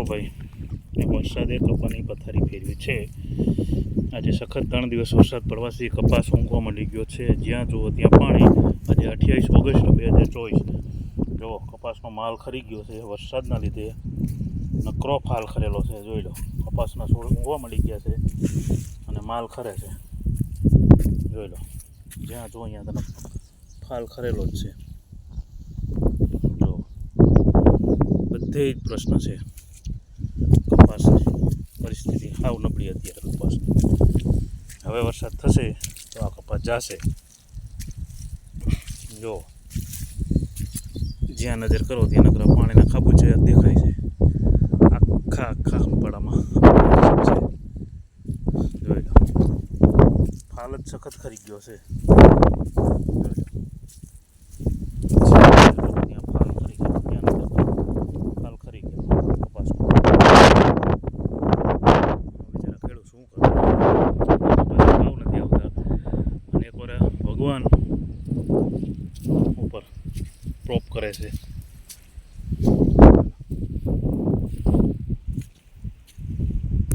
જો ભાઈ વરસાદે કપાની પથારી ફેરવી છે. આજે સખત 3 દિવસ વરસાદ પડવાથી કપાસ ઊંઘવા માંડી ગયો છે. જ્યાં જુઓ ત્યાં પાણી. આજે 28 ઓગસ્ટ 2024. જો કપાસનો માલ ખરી ગયો છે વરસાદના લીધે. નકરો ફાલ ખરેલો છે. જોઈ લો, કપાસના છોડ ઊંઘવા મળી ગયા છે અને માલ ખરે છે. જોઈ લો, જ્યાં જો અહીંયા તને ફાલ ખરેલો જ છે. જો બધે જ પ્રશ્ન છે. કપાસની પરિસ્થિતિ સાવ નબળી અત્યારે કપાસની. હવે વરસાદ થશે તો આ કપાસ જશે. જો જ્યાં નજર કરો ત્યાં નકરા પાણીના ખાબોચિયા દેખાય છે. આખા હંપાડામાં છે. જોઈ લો, ફાલ જ સખત ખરી ગયો છે. ત્યાં ફાલ ખરી ગયો, ત્યાં ફાલ ખરી ગયો કપાસમાં. બિચારા ખેડૂત શું કરે, ભાવ નથી આવતા. અને એક વાર ભગવાન ઉપર પ્રોપ કરે છે.